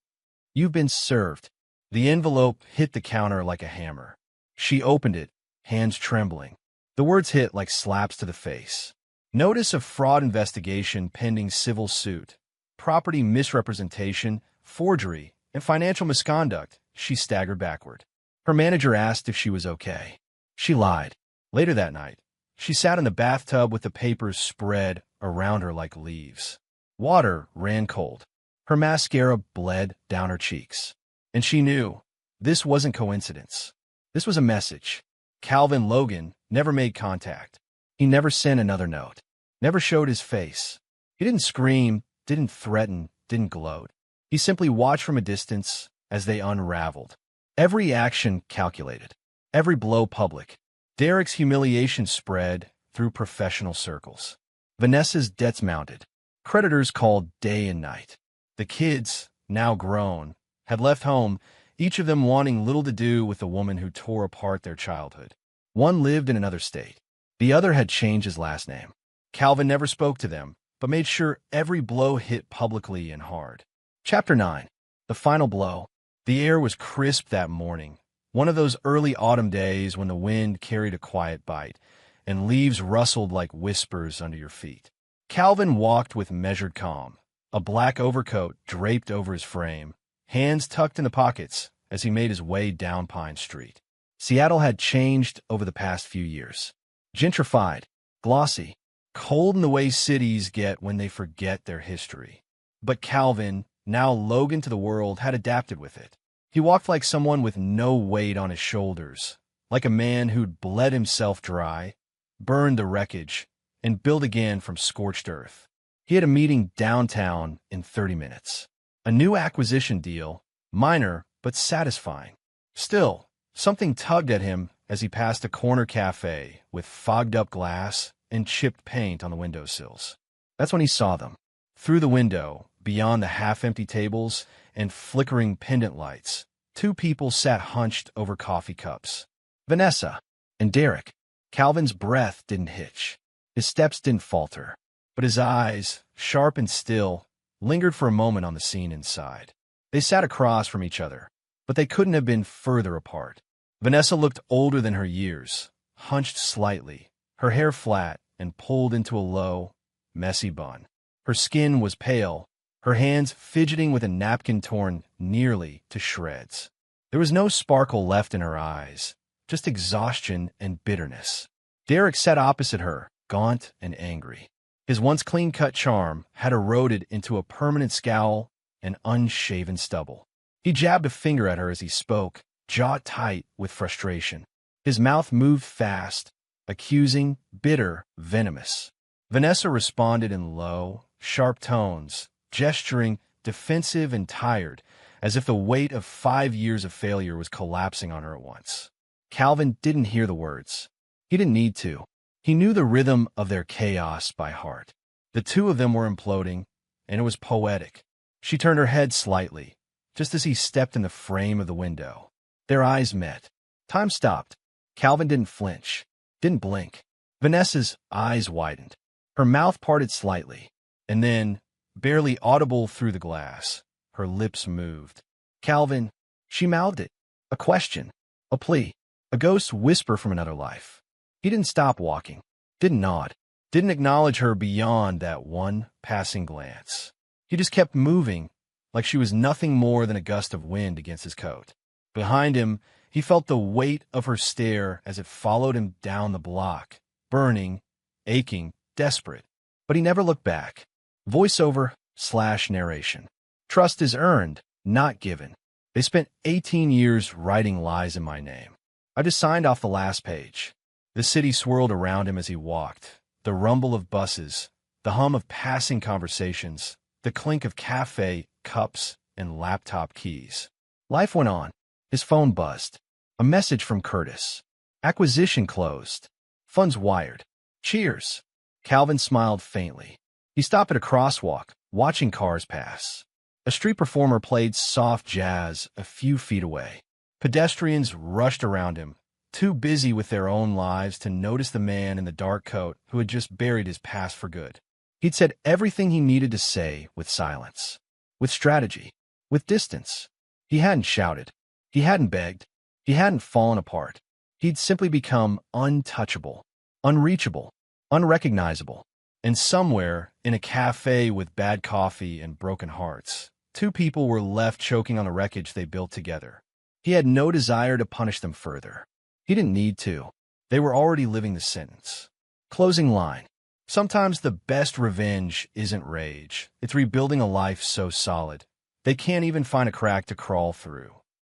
S1: you've been served. The envelope hit the counter like a hammer. She opened it, hands trembling. The words hit like slaps to the face. Notice of fraud investigation pending civil suit. Property misrepresentation, forgery, and financial misconduct. She staggered backward. Her manager asked if she was okay. She lied. Later that night, she sat in the bathtub with the papers spread around her like leaves. Water ran cold. Her mascara bled down her cheeks. And she knew this wasn't coincidence. This was a message. Calvin Logan never made contact. He never sent another note. Never showed his face. He didn't scream, didn't threaten, didn't gloat. He simply watched from a distance as they unraveled. Every action calculated. Every blow public. Derek's humiliation spread through professional circles. Vanessa's debts mounted. Creditors called day and night. The kids, now grown, had left home, each of them wanting little to do with the woman who tore apart their childhood. One lived in another state. The other had changed his last name. Calvin never spoke to them, but made sure every blow hit publicly and hard. Chapter 9. The final blow. The air was crisp that morning, one of those early autumn days when the wind carried a quiet bite, and leaves rustled like whispers under your feet. Calvin walked with measured calm, a black overcoat draped over his frame, hands tucked in the pockets as he made his way down Pine Street. Seattle had changed over the past few years. Gentrified, glossy, cold in the way cities get when they forget their history. But Calvin, now Logan to the world, had adapted with it. He walked like someone with no weight on his shoulders, like a man who'd bled himself dry, burned the wreckage, and built again from scorched earth. He had a meeting downtown in 30 minutes. A new acquisition deal, minor but satisfying. Still, something tugged at him as he passed a corner cafe with fogged-up glass and chipped paint on the windowsills. That's when he saw them. Through the window, beyond the half-empty tables and flickering pendant lights, two people sat hunched over coffee cups. Vanessa and Derek. Calvin's breath didn't hitch. His steps didn't falter. But his eyes, sharp and still, lingered for a moment on the scene inside. They sat across from each other, but they couldn't have been further apart. Vanessa looked older than her years, hunched slightly, her hair flat and pulled into a low, messy bun. Her skin was pale, her hands fidgeting with a napkin torn nearly to shreds. There was no sparkle left in her eyes, just exhaustion and bitterness. Derek sat opposite her, gaunt and angry. His once clean-cut charm had eroded into a permanent scowl and unshaven stubble. He jabbed a finger at her as he spoke, jaw tight with frustration. His mouth moved fast, accusing, bitter, venomous. Vanessa responded in low, sharp tones, gesturing, defensive and tired, as if the weight of 5 years of failure was collapsing on her at once. Calvin didn't hear the words. He didn't need to. He knew the rhythm of their chaos by heart. The two of them were imploding, and it was poetic. She turned her head slightly, just as he stepped in the frame of the window. Their eyes met. Time stopped. Calvin didn't flinch, didn't blink. Vanessa's eyes widened. Her mouth parted slightly, and then, barely audible through the glass, her lips moved. Calvin, she mouthed it. A question, a plea, a ghost whisper from another life. He didn't stop walking, didn't nod, didn't acknowledge her beyond that one passing glance. He just kept moving, like she was nothing more than a gust of wind against his coat. Behind him, he felt the weight of her stare as it followed him down the block, burning, aching, desperate. But he never looked back. Voiceover/narration. Trust is earned, not given. They spent 18 years writing lies in my name. I just signed off the last page. The city swirled around him as he walked. The rumble of buses, the hum of passing conversations, the clink of cafe cups and laptop keys. Life went on. His phone buzzed. A message from Curtis. Acquisition closed. Funds wired. Cheers. Calvin smiled faintly. He stopped at a crosswalk, watching cars pass. A street performer played soft jazz a few feet away. Pedestrians rushed around him, too busy with their own lives to notice the man in the dark coat who had just buried his past for good. He'd said everything he needed to say with silence, with strategy, with distance. He hadn't shouted. He hadn't begged. He hadn't fallen apart. He'd simply become untouchable, unreachable, unrecognizable. And somewhere, in a cafe with bad coffee and broken hearts, two people were left choking on the wreckage they built together. He had no desire to punish them further. He didn't need to. They were already living the sentence. Closing line. Sometimes the best revenge isn't rage. It's rebuilding a life so solid they can't even find a crack to crawl through.